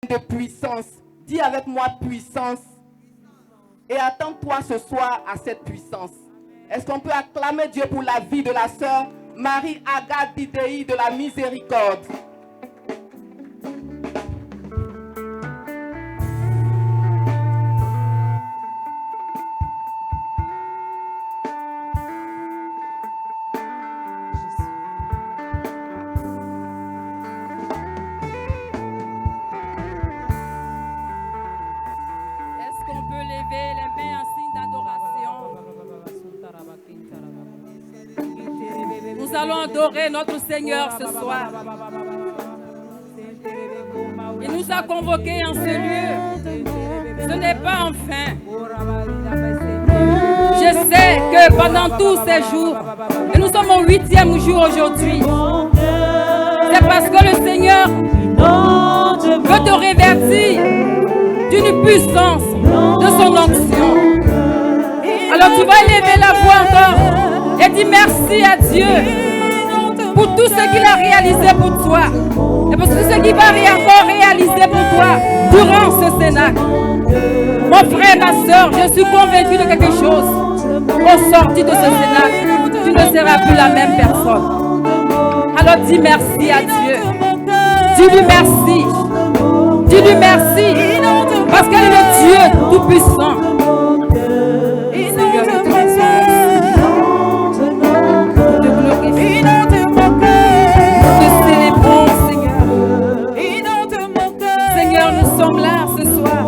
de puissance. Dis avec moi puissance. Et attends-toi ce soir à cette puissance. Est-ce qu'on peut acclamer Dieu pour la vie de la sœur Marie Agathe Bidei de la Miséricorde? Est-ce qu'on peut lever les mains en signe d'adoration? Nous allons adorer notre Seigneur ce soir. Il nous a convoqués en ce lieu. Ce n'est pas en vain. Je sais que pendant tous ces jours, et nous sommes au 8e jour aujourd'hui, c'est parce que le Seigneur veut te revêtir d'une puissance de son onction. Alors tu vas élever la voix encore et dire merci à Dieu pour tout ce qu'il a réalisé pour toi et pour tout ce qu'il va encore réaliser pour toi durant ce cénacle. Mon frère, ma soeur, je suis convaincu de quelque chose. Au sortir de ce cénacle, tu ne seras plus la même personne. Alors dis merci à Dieu. Dis-lui merci. Dis-lui merci. Parce qu'elle est le Dieu tout-puissant. Seigneur, nous te glorifions. Nous te célébrons, Seigneur. Seigneur, nous sommes là ce soir.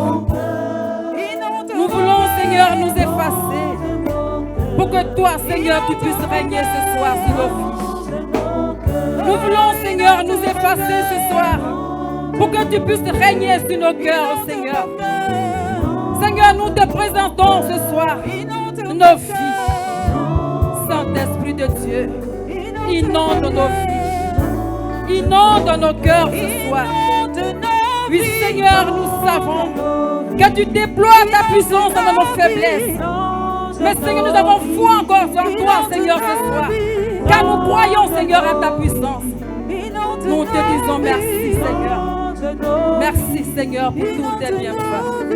Nous voulons, Seigneur, nous effacer pour que toi, Seigneur, tu puisses régner ce soir sur nos vies. Nous voulons, Seigneur, nous effacer ce soir pour que tu puisses régner sur nos cœurs, Seigneur. Seigneur, nous te présentons ce soir nos vies. Saint-Esprit de Dieu, inonde nos vies. Inonde nos cœurs ce soir. Oui, Seigneur, nous savons que tu déploies ta puissance dans nos faiblesses. Mais Seigneur, nous avons foi encore en toi, Seigneur, ce soir. Car nous croyons, Seigneur, à ta puissance. Nous te disons merci, Seigneur. Merci, Seigneur, pour tous tes bienfaits.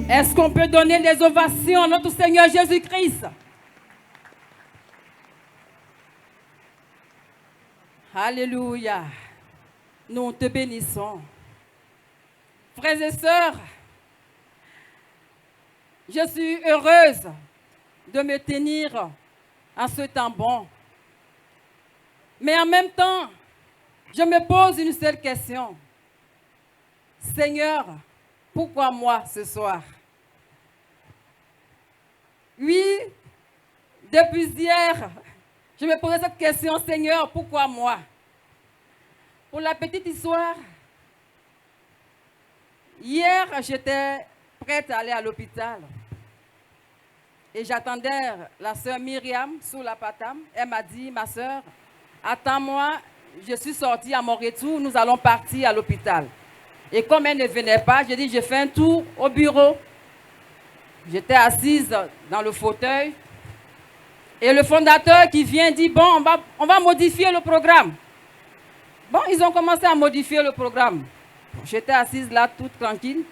Est-ce qu'on peut donner des ovations à notre Seigneur Jésus-Christ? Alléluia. Nous te bénissons. Frères et sœurs, je suis heureuse de me tenir en ce temps bon. Mais en même temps, je me pose une seule question. Seigneur, pourquoi moi ce soir? Oui, depuis hier, je me posais cette question, Seigneur, pourquoi moi? Pour la petite histoire, hier, j'étais prête à aller à l'hôpital. Et j'attendais la sœur Myriam sous la patame. Elle m'a dit, ma sœur, attends-moi, je suis sortie à mon retour, nous allons partir à l'hôpital. Et comme elle ne venait pas, j'ai dit, je fais un tour au bureau. J'étais assise dans le fauteuil. Et le fondateur qui vient dit, bon, on va modifier le programme. Bon, ils ont commencé à modifier le programme. J'étais assise là, toute tranquille.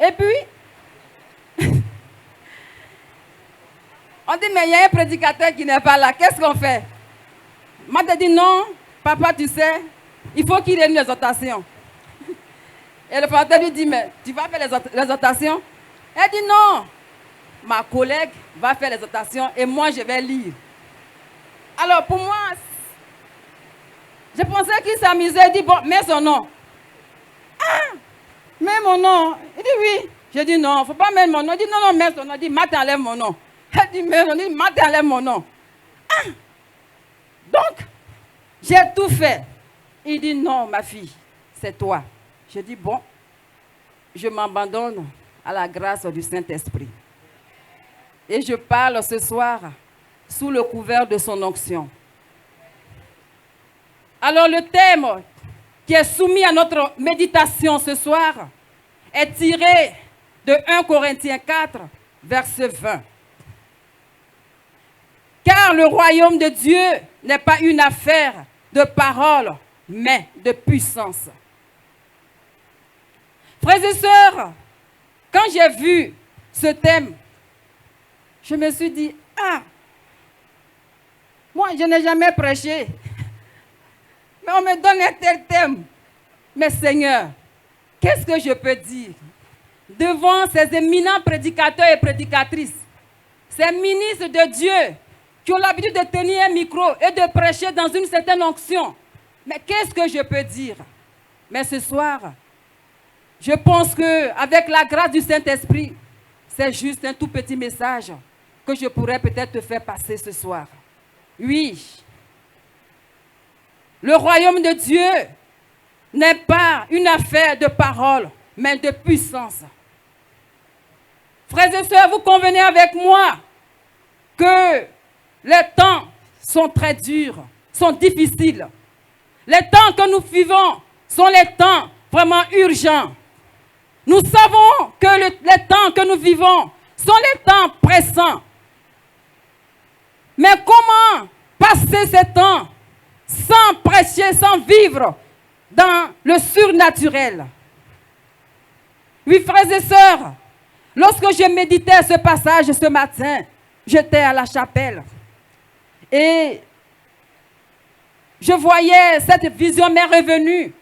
Et puis, on dit, mais il y a un prédicateur qui n'est pas là. Qu'est-ce qu'on fait? Moi, je dit, non, papa, tu sais, il faut qu'il ait une exhortation. Et le fondateur lui dit, mais tu vas faire l'exhortation? Elle dit, non, ma collègue va faire l'exhortation et moi, je vais lire. Alors, pour moi, je pensais qu'il s'amusait. Il dit, bon, mets son nom. Ah, mets mon nom. Il dit, oui. J'ai dit, non, il ne faut pas mettre mon nom. Il dit, non, mets son nom. Il dit, Matt, enlève mon nom. Elle dit, mais on dit, Matt, enlève mon nom. Ah. Donc, j'ai tout fait. Il dit, non, ma fille, c'est toi. J'ai dit, bon, je m'abandonne à la grâce du Saint-Esprit. Et je parle ce soir sous le couvert de son onction. Alors le thème qui est soumis à notre méditation ce soir est tiré de 1 Corinthiens 4, verset 20. Car le royaume de Dieu n'est pas une affaire de parole, mais de puissance. Frères et sœurs, quand j'ai vu ce thème, je me suis dit, moi je n'ai jamais prêché, mais on me donne un tel thème. Mais Seigneur, qu'est-ce que je peux dire devant ces éminents prédicateurs et prédicatrices, ces ministres de Dieu qui ont l'habitude de tenir un micro et de prêcher dans une certaine onction? Mais qu'est-ce que je peux dire? Mais ce soir, je pense qu'avec la grâce du Saint-Esprit, c'est juste un tout petit message que je pourrais peut-être te faire passer ce soir. Oui, le royaume de Dieu n'est pas une affaire de parole, mais de puissance. Frères et sœurs, vous convenez avec moi que les temps sont très durs, sont difficiles. Les temps que nous vivons sont les temps vraiment urgents. Nous savons que les temps que nous vivons sont les temps pressants. Mais comment passer ces temps sans prêcher, sans vivre dans le surnaturel? Oui, frères et sœurs, lorsque je méditais ce passage ce matin, j'étais à la chapelle et je voyais cette vision m'est revenue.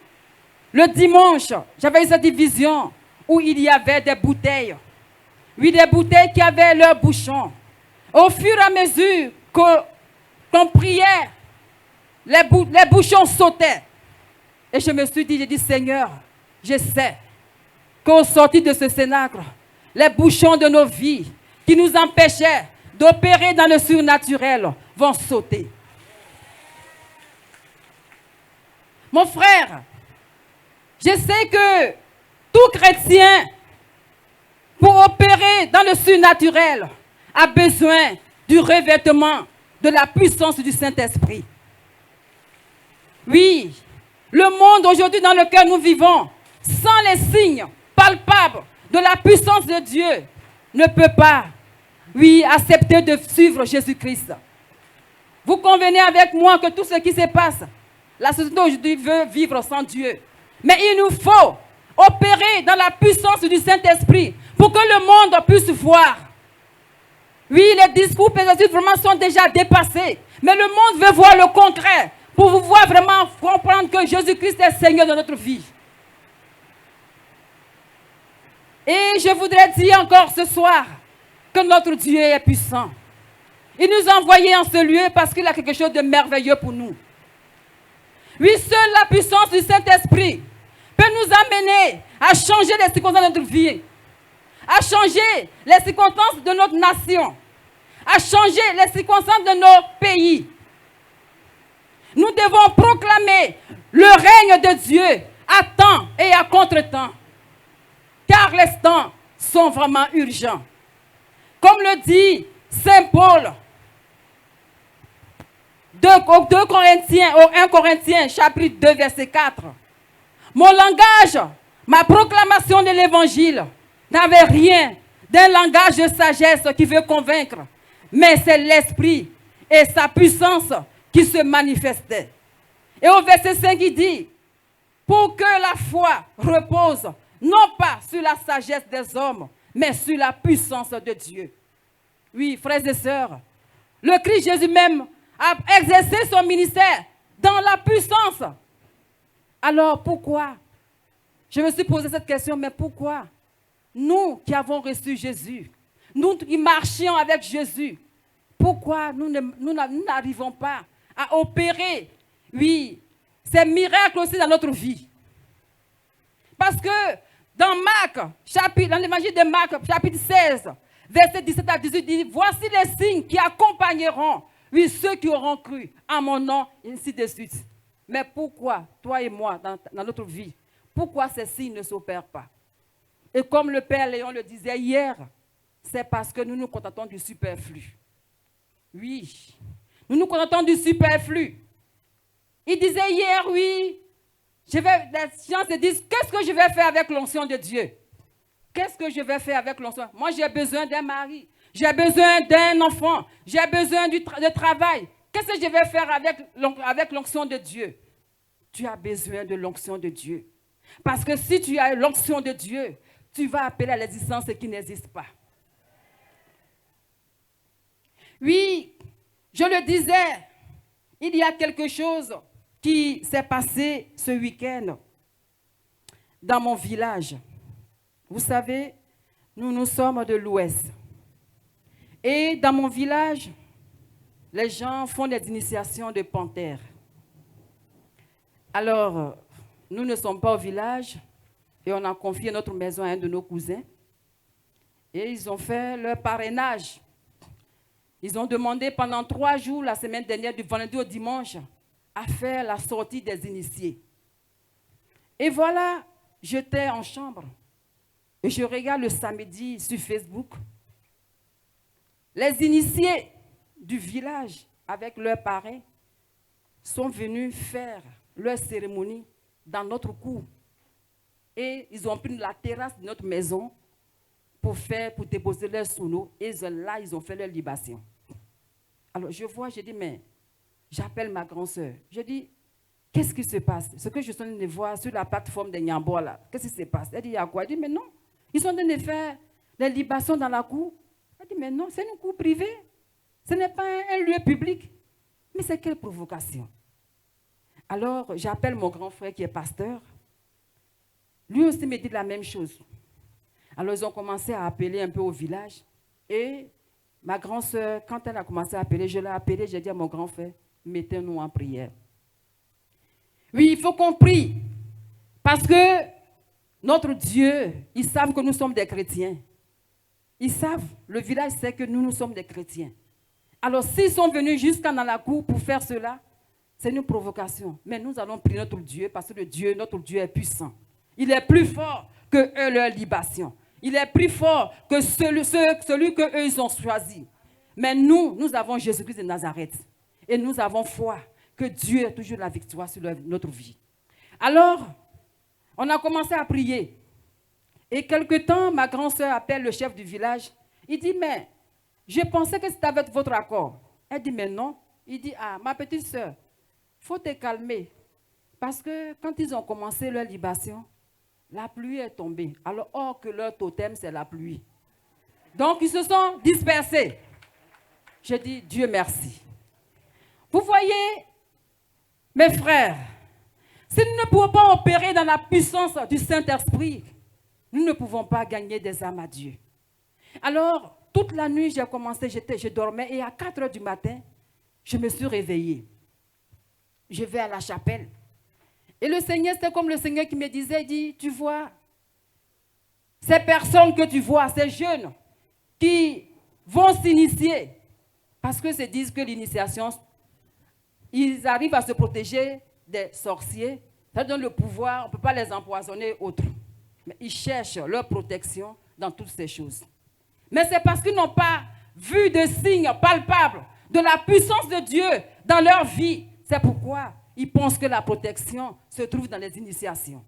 Le dimanche, j'avais eu cette vision où il y avait des bouteilles. Oui, des bouteilles qui avaient leurs bouchons. Au fur et à mesure qu'on priait, les bouchons sautaient. Et je me suis dit, j'ai dit, Seigneur, je sais qu'au sortir de ce cénacle, les bouchons de nos vies qui nous empêchaient d'opérer dans le surnaturel vont sauter. Mon frère, je sais que tout chrétien, pour opérer dans le surnaturel, a besoin du revêtement de la puissance du Saint-Esprit. Oui, le monde aujourd'hui dans lequel nous vivons, sans les signes palpables de la puissance de Dieu, ne peut pas, oui, accepter de suivre Jésus-Christ. Vous convenez avec moi que tout ce qui se passe, la société aujourd'hui veut vivre sans Dieu. Mais il nous faut opérer dans la puissance du Saint-Esprit pour que le monde puisse voir. Oui, les discours pédagogiques vraiment sont déjà dépassés. Mais le monde veut voir le concret pour pouvoir vraiment comprendre que Jésus-Christ est Seigneur de notre vie. Et je voudrais dire encore ce soir que notre Dieu est puissant. Il nous a envoyés en ce lieu parce qu'il a quelque chose de merveilleux pour nous. Oui, seule la puissance du Saint-Esprit peut nous amener à changer les circonstances de notre vie, à changer les circonstances de notre nation, à changer les circonstances de nos pays. Nous devons proclamer le règne de Dieu à temps et à contre-temps, car les temps sont vraiment urgents. Comme le dit Saint Paul, 2 Corinthiens, au 1 Corinthiens, chapitre 2, verset 4. Mon langage, ma proclamation de l'évangile n'avait rien d'un langage de sagesse qui veut convaincre, mais c'est l'esprit et sa puissance qui se manifestaient. Et au verset 5, il dit, pour que la foi repose non pas sur la sagesse des hommes, mais sur la puissance de Dieu. Oui, frères et sœurs, le Christ Jésus même a exercé son ministère dans la puissance. Alors pourquoi? Je me suis posé cette question, mais pourquoi nous qui avons reçu Jésus, nous qui marchions avec Jésus, pourquoi nous n'arrivons pas à opérer, oui, ces miracles aussi dans notre vie? Parce que dans Marc, dans l'évangile de Marc, chapitre 16, verset 17 à 18, il dit, voici les signes qui accompagneront, oui, ceux qui auront cru en mon nom, et ainsi de suite. Mais pourquoi, toi et moi, dans notre vie, pourquoi ces signes ne s'opèrent pas? Et comme le Père Léon le disait hier, c'est parce que nous nous contentons du superflu. Oui, nous nous contentons du superflu. Il disait hier, oui, les gens se disent, qu'est-ce que je vais faire avec l'onction de Dieu? Qu'est-ce que je vais faire avec l'onction? Moi, j'ai besoin d'un mari. J'ai besoin d'un enfant. J'ai besoin de travail. Qu'est-ce que je vais faire avec l'onction de Dieu? Tu as besoin de l'onction de Dieu. Parce que si tu as l'onction de Dieu, tu vas appeler à l'existence ce qui n'existe pas. Oui, je le disais, il y a quelque chose qui s'est passé ce week-end dans mon village. Vous savez, nous sommes de l'Ouest. Et dans mon village, les gens font des initiations de panthères. Alors, nous ne sommes pas au village et on a confié notre maison à un de nos cousins. Et ils ont fait leur parrainage. Ils ont demandé pendant 3 jours, la semaine dernière, du vendredi au dimanche, à faire la sortie des initiés. Et voilà, j'étais en chambre. Et je regarde le samedi sur Facebook. Les initiés du village, avec leurs parrains, sont venus faire leur cérémonie dans notre cour. Et ils ont pris la terrasse de notre maison pour déposer leur sous-nous. Et là, ils ont fait leur libation. Alors, je dis, mais j'appelle ma grand-sœur. Je dis, qu'est-ce qui se passe? Ce que je suis en train de voir sur la plateforme des Nyambois, là, qu'est-ce qui se passe? Elle dit, il y a quoi? Je dis, mais non, ils sont en train de faire des libations dans la cour. Elle dit, mais non, c'est une cour privée. Ce n'est pas un lieu public. Mais c'est quelle provocation? Alors, j'appelle mon grand frère qui est pasteur. Lui aussi me dit la même chose. Alors, ils ont commencé à appeler un peu au village. Et ma grand-sœur, quand elle a commencé à appeler, je l'ai appelée, j'ai dit à mon grand frère, mettez-nous en prière. Oui, il faut qu'on prie. Parce que notre Dieu, ils savent que nous sommes des chrétiens. Ils savent, le village sait que nous sommes des chrétiens. Alors, s'ils sont venus jusqu'à dans la cour pour faire cela, c'est une provocation. Mais nous allons prier notre Dieu parce que notre Dieu est puissant. Il est plus fort que eux, leur libation. Il est plus fort que celui qu'eux, ils ont choisi. Mais nous avons Jésus-Christ de Nazareth. Et nous avons foi que Dieu a toujours la victoire sur notre vie. Alors, on a commencé à prier. Et quelque temps, ma grand-sœur appelle le chef du village. Il dit, mais je pensais que c'était avec votre accord. Elle dit, mais non. Il dit, ah, ma petite sœur, il faut te calmer. Parce que quand ils ont commencé leur libation, la pluie est tombée. Alors, or que leur totem, c'est la pluie. Donc, ils se sont dispersés. Je dis, Dieu merci. Vous voyez, mes frères, si nous ne pouvons pas opérer dans la puissance du Saint-Esprit, nous ne pouvons pas gagner des âmes à Dieu. Alors, toute la nuit, j'ai commencé, je dormais, et à 4 heures du matin, je me suis réveillée. Je vais à la chapelle. Et le Seigneur, c'est comme le Seigneur qui me disait, il dit, tu vois, ces personnes que tu vois, ces jeunes qui vont s'initier, parce que se disent que l'initiation, ils arrivent à se protéger des sorciers, ça donne le pouvoir, on ne peut pas les empoisonner autres. Mais ils cherchent leur protection dans toutes ces choses. Mais c'est parce qu'ils n'ont pas vu de signes palpables de la puissance de Dieu dans leur vie. C'est pourquoi ils pensent que la protection se trouve dans les initiations.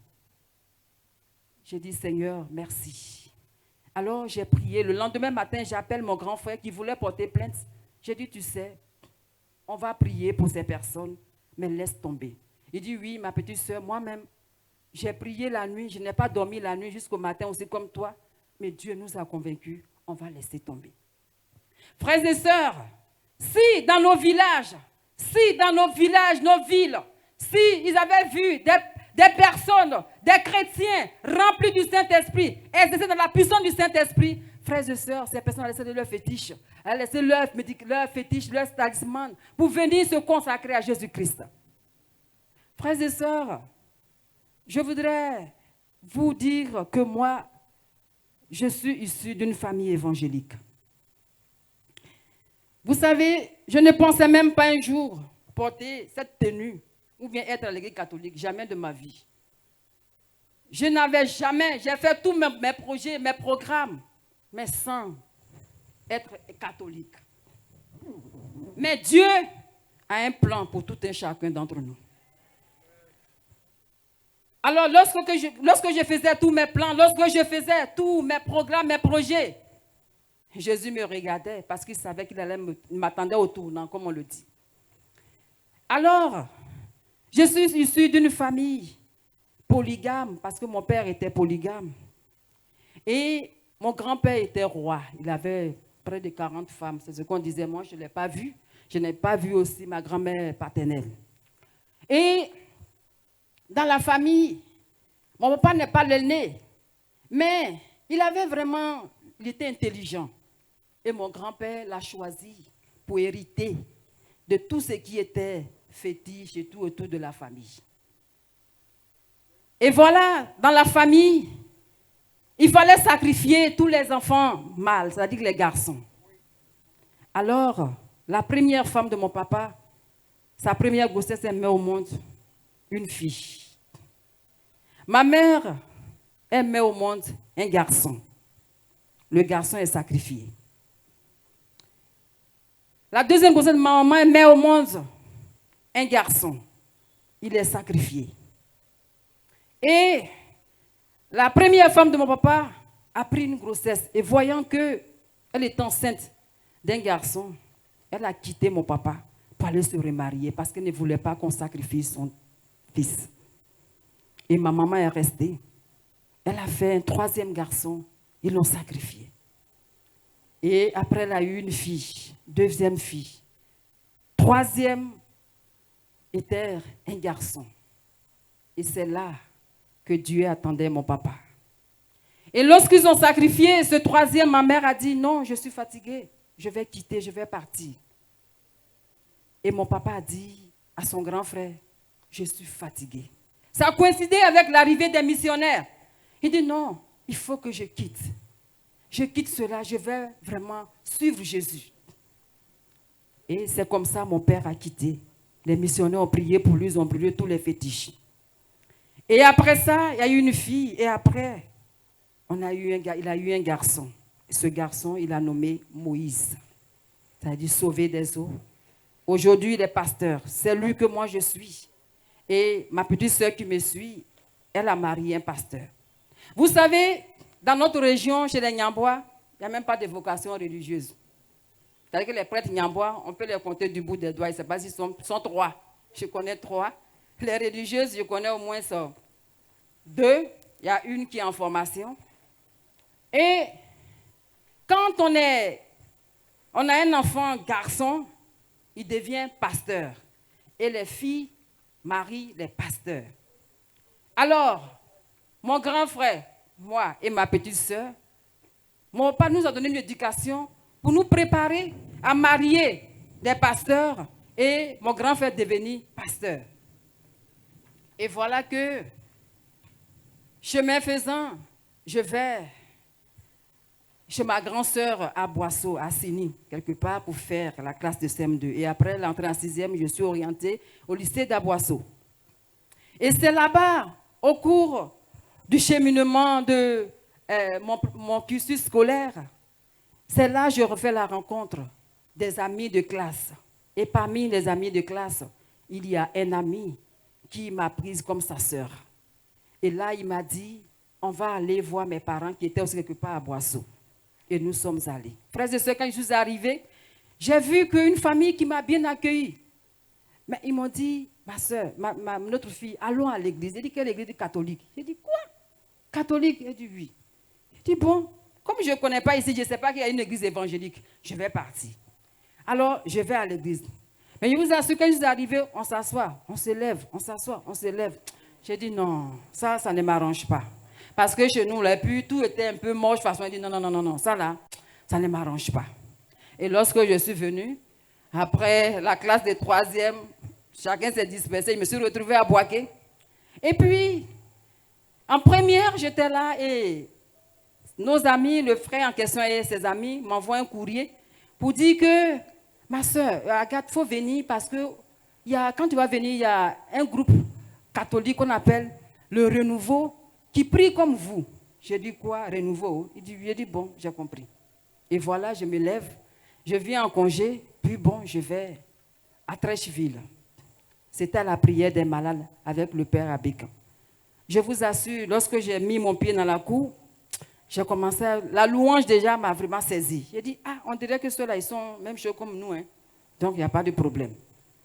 J'ai dit, Seigneur, merci. Alors j'ai prié. Le lendemain matin, j'appelle mon grand frère qui voulait porter plainte. J'ai dit, tu sais, on va prier pour ces personnes, mais laisse tomber. Il dit, oui, ma petite soeur, moi-même, j'ai prié la nuit, je n'ai pas dormi la nuit jusqu'au matin aussi comme toi, mais Dieu nous a convaincus, on va laisser tomber. Frères et sœurs, si dans nos villages, nos villes, si ils avaient vu des personnes, des chrétiens remplis du Saint-Esprit, exercer dans la puissance du Saint-Esprit, frères et sœurs, ces personnes allaient laisser leur fétiche, allaient laisser leur fétiche, leur talisman, pour venir se consacrer à Jésus-Christ. Frères et sœurs, je voudrais vous dire que moi, je suis issu d'une famille évangélique. Vous savez, je ne pensais même pas un jour porter cette tenue ou bien être à l'église catholique, jamais de ma vie. Je n'avais jamais, j'ai fait tous mes projets, mes programmes, mais sans être catholique. Mais Dieu a un plan pour tout un chacun d'entre nous. Alors, lorsque je faisais tous mes plans, lorsque je faisais tous mes programmes, mes projets, Jésus me regardait parce qu'il savait qu'il m'attendait au tournant, comme on le dit. Alors, je suis issue d'une famille polygame parce que mon père était polygame. Et mon grand-père était roi. Il avait près de 40 femmes. C'est ce qu'on disait. Moi, je ne l'ai pas vu. Je n'ai pas vu aussi ma grand-mère paternelle. Et dans la famille, mon papa n'est pas l'aîné, mais il était intelligent. Et mon grand-père l'a choisi pour hériter de tout ce qui était fétiche et tout autour de la famille. Et voilà, dans la famille, il fallait sacrifier tous les enfants mâles, c'est-à-dire les garçons. Alors, la première femme de mon papa, sa première grossesse, elle met au monde une fille. Ma mère, elle met au monde un garçon. Le garçon est sacrifié. La deuxième grossesse de ma maman, elle met au monde un garçon. Il est sacrifié. Et la première femme de mon papa a pris une grossesse. Et voyant qu'elle est enceinte d'un garçon, elle a quitté mon papa pour aller se remarier parce qu'elle ne voulait pas qu'on sacrifie son fils. Et ma maman est restée. Elle a fait un troisième garçon. Ils l'ont sacrifié. Et après, elle a eu une fille, deuxième fille. Troisième était un garçon. Et c'est là que Dieu attendait mon papa. Et lorsqu'ils ont sacrifié ce troisième, ma mère a dit, non, je suis fatiguée. Je vais quitter, je vais partir. Et mon papa a dit à son grand frère, je suis fatigué. Ça a coïncidé avec l'arrivée des missionnaires. Il dit non, il faut que je quitte. Je quitte cela, je vais vraiment suivre Jésus. Et c'est comme ça que mon père a quitté. Les missionnaires ont prié pour lui, ils ont brûlé tous les fétiches. Et après ça, il y a eu une fille. Et après, il a eu un garçon. Et ce garçon, il a nommé Moïse. C'est-à-dire sauver des eaux. Aujourd'hui, il est pasteur. C'est lui que moi je suis. Et ma petite sœur qui me suit, elle a marié un pasteur. Vous savez, dans notre région, chez les Nyambois, il n'y a même pas de vocation religieuse. C'est-à-dire que les prêtres Nyambois, on peut les compter du bout des doigts. Je ne sais pas s'ils sont 3. Je connais 3. Les religieuses, je connais au moins 2. Il y a une qui est en formation. Et quand on a un enfant garçon, il devient pasteur. Et les filles marient les pasteurs. Alors, mon grand frère, moi et ma petite sœur, mon papa nous a donné une éducation pour nous préparer à marier des pasteurs et mon grand frère devenir pasteur. Et voilà que, chemin faisant, je vais chez ma grand-sœur à Boisseau, à Sini, quelque part pour faire la classe de CM2. Et après l'entrée en 6e, je suis orientée au lycée d'Aboisseau. Et c'est là-bas, au cours du cheminement de mon cursus scolaire, c'est là que je refais la rencontre des amis de classe. Et parmi les amis de classe, il y a un ami qui m'a prise comme sa sœur. Et là, il m'a dit, on va aller voir mes parents qui étaient aussi quelque part à Boisseau. Et nous sommes allés. Frères et sœurs, quand je suis arrivée, j'ai vu qu'une famille qui m'a bien accueillie. Mais ils m'ont dit, ma soeur, notre fille, allons à l'église. J'ai dit, quelle église catholique? J'ai dit, quoi? Catholique? Elle dit, oui. J'ai dit, bon, comme je ne connais pas ici, je ne sais pas qu'il y a une église évangélique, je vais partir. Alors, je vais à l'église. Mais je vous assure, quand je suis arrivée, on s'assoit, on se lève, on s'assoit, on se lève. J'ai dit, non, ça ne m'arrange pas. Parce que chez nous, là, puis tout était un peu moche. De toute façon, il dit non, ça là, ça ne m'arrange pas. Et lorsque je suis venue, après la classe de 3e, chacun s'est dispersé, je me suis retrouvée à Boaké. Et puis, en première, j'étais là et nos amis, le frère en question et ses amis m'envoient un courrier pour dire que, ma soeur, Agathe, il faut venir parce que quand tu vas venir, il y a un groupe catholique qu'on appelle le Renouveau, qui prie comme vous. J'ai dit quoi? Renouveau? Il dit bon, j'ai compris. Et voilà, je me lève, je viens en congé, puis bon, je vais à Trècheville. C'était la prière des malades avec le père Abécan. Je vous assure, lorsque j'ai mis mon pied dans la cour, j'ai commencé la louange déjà m'a vraiment saisi. J'ai dit, ah, on dirait que ceux-là, ils sont même chose comme nous. Hein. Donc, il n'y a pas de problème.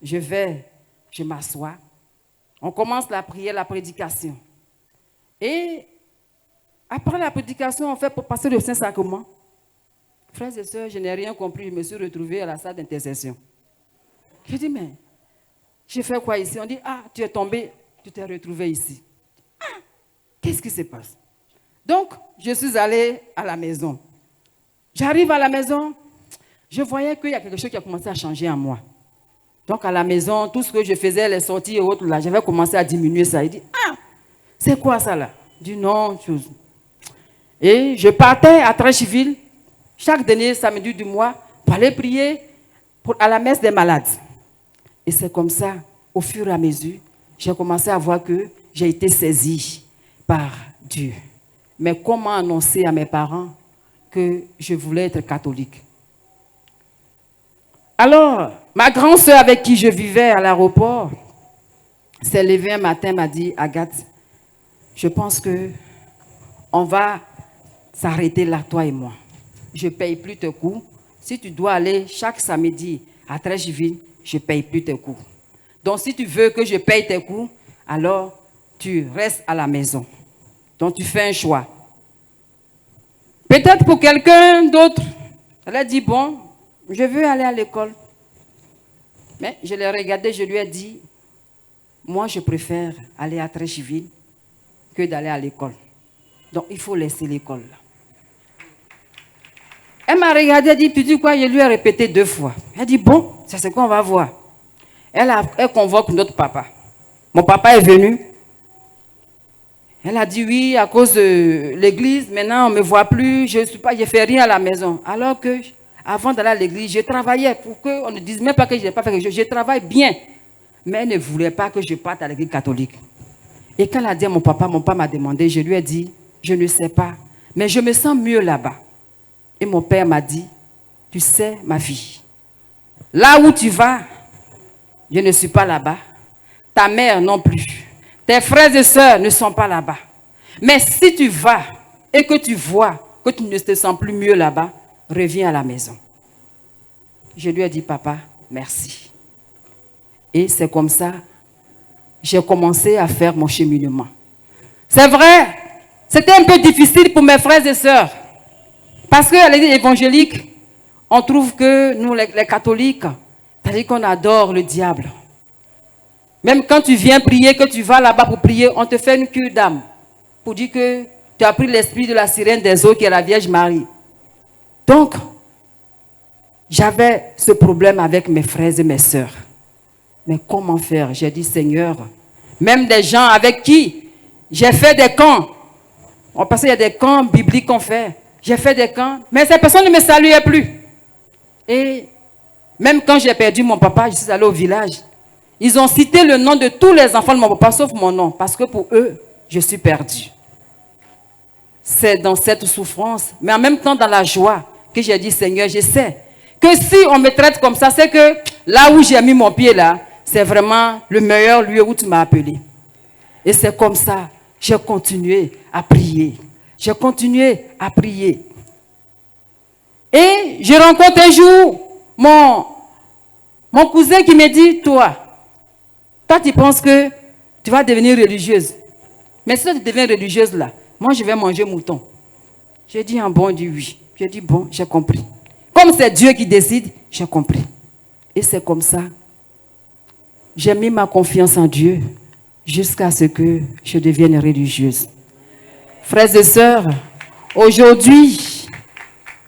Je m'assois. On commence la prière, la prédication. Et après la prédication, on fait pour passer le Saint-Sacrement. Frères et sœurs, je n'ai rien compris. Je me suis retrouvé à la salle d'intercession. Je dis, mais j'ai fait quoi ici? On dit, ah, tu es tombé, tu t'es retrouvé ici. Ah, qu'est-ce qui se passe? Donc, je suis allé à la maison. J'arrive à la maison, je voyais qu'il y a quelque chose qui a commencé à changer en moi. Donc, à la maison, tout ce que je faisais, les sorties et autres, là, j'avais commencé à diminuer ça. Il dit, ah, c'est quoi ça là? Je dis, non, chose. Et je partais à Trécheville, chaque dernier samedi du mois, pour aller prier à la messe des malades. Et c'est comme ça, au fur et à mesure, j'ai commencé à voir que j'ai été saisie par Dieu. Mais comment annoncer à mes parents que je voulais être catholique? Alors, ma grande sœur avec qui je vivais à l'aéroport s'est levée un matin, m'a dit, Agathe, je pense que on va s'arrêter là, toi et moi. Je ne paye plus tes coûts. Si tu dois aller chaque samedi à Trécheville, je ne paye plus tes coûts. Donc, si tu veux que je paye tes coûts, alors tu restes à la maison. Donc, tu fais un choix. Peut-être pour quelqu'un d'autre, elle a dit, bon, je veux aller à l'école. Mais je l'ai regardé, je lui ai dit, moi, je préfère aller à Trécheville que d'aller à l'école. Donc, il faut laisser l'école. Elle m'a regardé, elle dit, tu dis quoi? Je lui ai répété 2 fois. Elle dit, bon, c'est ce qu'on va voir. Elle convoque notre papa. Mon papa est venu. Elle a dit, oui, à cause de l'église, maintenant on ne me voit plus, je ne fais rien à la maison. Alors que, avant d'aller à l'église, je travaillais pour qu'on ne dise même pas que je n'ai pas fait quelque chose. Je travaille bien. Mais elle ne voulait pas que je parte à l'église catholique. Et quand elle a dit à mon papa m'a demandé, je lui ai dit, je ne sais pas, mais je me sens mieux là-bas. Et mon père m'a dit, tu sais, ma fille, là où tu vas, je ne suis pas là-bas. Ta mère non plus. Tes frères et sœurs ne sont pas là-bas. Mais si tu vas et que tu vois que tu ne te sens plus mieux là-bas, reviens à la maison. Je lui ai dit, papa, merci. Et c'est comme ça, j'ai commencé à faire mon cheminement. C'est vrai, c'était un peu difficile pour mes frères et sœurs. Parce qu'à l'église évangélique, on trouve que nous, les catholiques, c'est-à-dire qu'on adore le diable. Même quand tu viens prier, que tu vas là-bas pour prier, on te fait une cure d'âme. Pour dire que tu as pris l'esprit de la sirène des eaux qui est la Vierge Marie. Donc, j'avais ce problème avec mes frères et mes sœurs. Mais comment faire? J'ai dit, Seigneur, même des gens avec qui j'ai fait des camps. Parce qu'il y a des camps bibliques qu'on fait. J'ai fait des camps, mais ces personnes ne me saluaient plus. Et même quand j'ai perdu mon papa, je suis allé au village. Ils ont cité le nom de tous les enfants de mon papa, sauf mon nom, parce que pour eux, je suis perdu. C'est dans cette souffrance, mais en même temps dans la joie, que j'ai dit, Seigneur, je sais que si on me traite comme ça, c'est que là où j'ai mis mon pied là, c'est vraiment le meilleur lieu où tu m'as appelé. Et c'est comme ça, j'ai continué à prier. J'ai continué à prier. Et je rencontre un jour mon cousin qui me dit, toi, tu penses que tu vas devenir religieuse. Mais si tu deviens religieuse là, moi je vais manger mouton. J'ai dit, bon, il dit oui. J'ai dit, bon, j'ai compris. Comme c'est Dieu qui décide, j'ai compris. Et c'est comme ça. J'ai mis ma confiance en Dieu jusqu'à ce que je devienne religieuse. Frères et sœurs, aujourd'hui,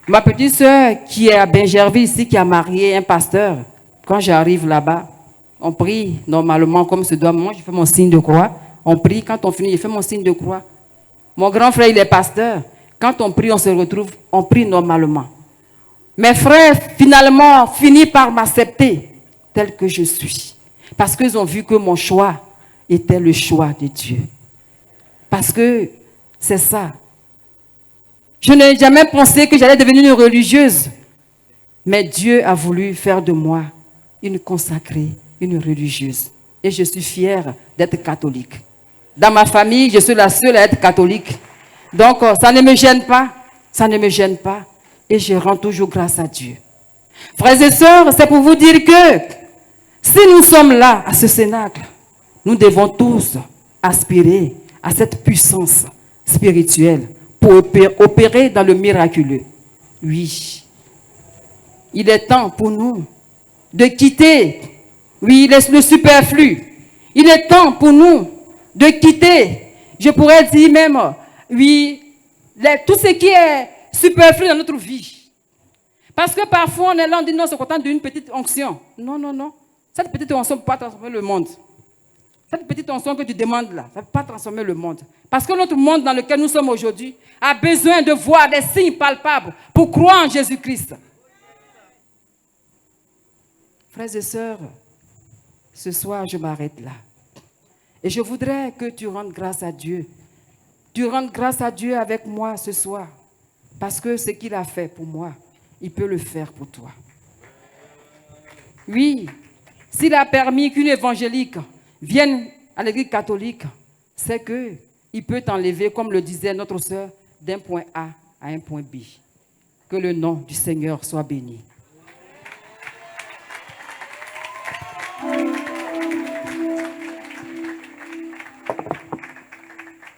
ma petite sœur qui est à Benjerville ici, qui a marié un pasteur, quand j'arrive là-bas, on prie normalement comme se doit. Moi, je fais mon signe de croix. On prie. Quand on finit, je fais mon signe de croix. Mon grand frère, il est pasteur. Quand on prie, on se retrouve. On prie normalement. Mes frères, finalement, finissent par m'accepter tel que je suis. Parce qu'ils ont vu que mon choix était le choix de Dieu. Parce que c'est ça. Je n'ai jamais pensé que j'allais devenir une religieuse. Mais Dieu a voulu faire de moi une consacrée, une religieuse. Et je suis fière d'être catholique. Dans ma famille, je suis la seule à être catholique. Donc, ça ne me gêne pas. Ça ne me gêne pas. Et je rends toujours grâce à Dieu. Frères et sœurs, c'est pour vous dire que si nous sommes là à ce cénacle, nous devons tous aspirer à cette puissance spirituelle pour opérer dans le miraculeux. Oui. Il est temps pour nous de quitter, oui, le superflu. Il est temps pour nous de quitter, je pourrais dire même, oui, tout ce qui est superflu dans notre vie. Parce que parfois, on est là, on dit non, c'est content d'une petite onction. Non, non, non. Cette petite onction ne peut pas transformer le monde. Cette petite onction que tu demandes là, ça ne peut pas transformer le monde. Parce que notre monde dans lequel nous sommes aujourd'hui a besoin de voir des signes palpables pour croire en Jésus-Christ. Frères et sœurs, ce soir, je m'arrête là. Et je voudrais que tu rendes grâce à Dieu. Tu rendes grâce à Dieu avec moi ce soir. Parce que ce qu'il a fait pour moi, il peut le faire pour toi. Oui, s'il a permis qu'une évangélique vienne à l'église catholique, c'est qu'il peut t'enlever, comme le disait notre sœur, d'un point A à un point B. Que le nom du Seigneur soit béni.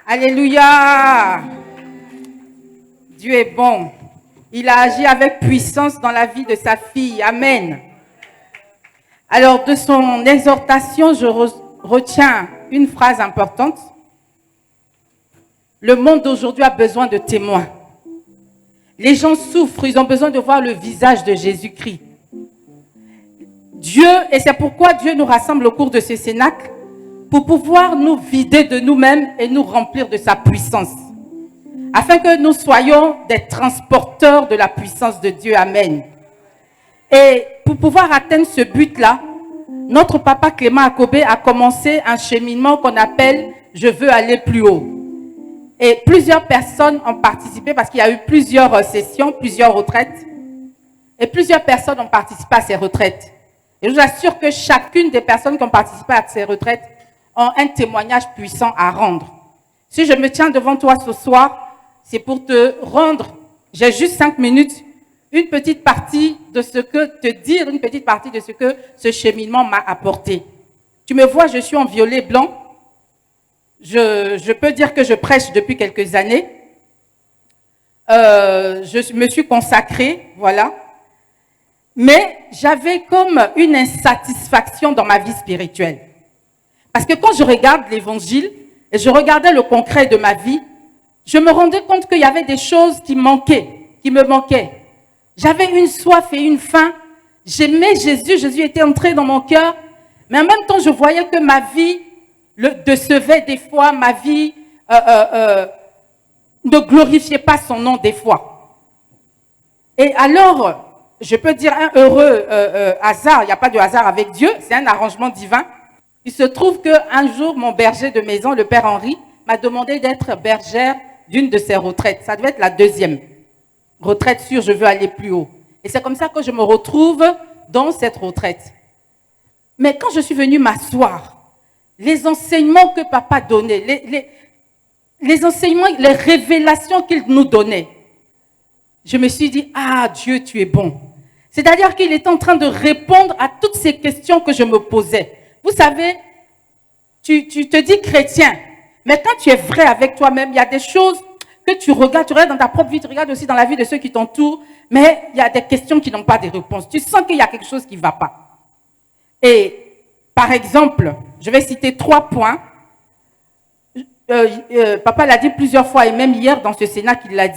Alléluia! Dieu est bon. Il a agi avec puissance dans la vie de sa fille. Amen. Alors, de son exhortation, je retiens une phrase importante. Le monde d'aujourd'hui a besoin de témoins. Les gens souffrent, ils ont besoin de voir le visage de Jésus-Christ. Dieu, et c'est pourquoi Dieu nous rassemble au cours de ce cénacle, pour pouvoir nous vider de nous-mêmes et nous remplir de sa puissance. Afin que nous soyons des transporteurs de la puissance de Dieu. Amen. Et pour pouvoir atteindre ce but-là, notre papa Clément Akobé a commencé un cheminement qu'on appelle « Je veux aller plus haut ». Et plusieurs personnes ont participé parce qu'il y a eu plusieurs sessions, plusieurs retraites. Et plusieurs personnes ont participé à ces retraites. Et je vous assure que chacune des personnes qui ont participé à ces retraites ont un témoignage puissant à rendre. Si je me tiens devant toi ce soir, c'est pour te rendre, j'ai juste 5 minutes, une petite partie de ce que, te dire une petite partie de ce que ce cheminement m'a apporté. Tu me vois, je suis en violet blanc. Je peux dire que je prêche depuis quelques années. Je me suis consacrée, voilà. Mais j'avais comme une insatisfaction dans ma vie spirituelle. Parce que quand je regarde l'évangile et je regardais le concret de ma vie, je me rendais compte qu'il y avait des choses qui me manquaient. J'avais une soif et une faim. J'aimais Jésus, Jésus était entré dans mon cœur. Mais en même temps, je voyais que ma vie décevait des fois, ma vie ne glorifiait pas son nom des fois. Et alors, je peux dire un heureux hasard, il n'y a pas de hasard avec Dieu, c'est un arrangement divin. Il se trouve qu'un jour, mon berger de maison, le Père Henri, m'a demandé d'être bergère d'une de ses retraites. Ça devait être la 2e retraite sur Je veux aller plus haut. Et c'est comme ça que je me retrouve dans cette retraite. Mais quand je suis venue m'asseoir, les enseignements que papa donnait, les enseignements, les révélations qu'il nous donnait, je me suis dit, ah Dieu, tu es bon. C'est-à-dire qu'il est en train de répondre à toutes ces questions que je me posais. Vous savez, tu te dis chrétien, mais quand tu es vrai avec toi-même, il y a des choses que tu regardes dans ta propre vie, tu regardes aussi dans la vie de ceux qui t'entourent, mais il y a des questions qui n'ont pas de réponse. Tu sens qu'il y a quelque chose qui ne va pas. Et par exemple, je vais citer 3 points. Papa l'a dit plusieurs fois, et même hier dans ce Sénat qu'il l'a dit.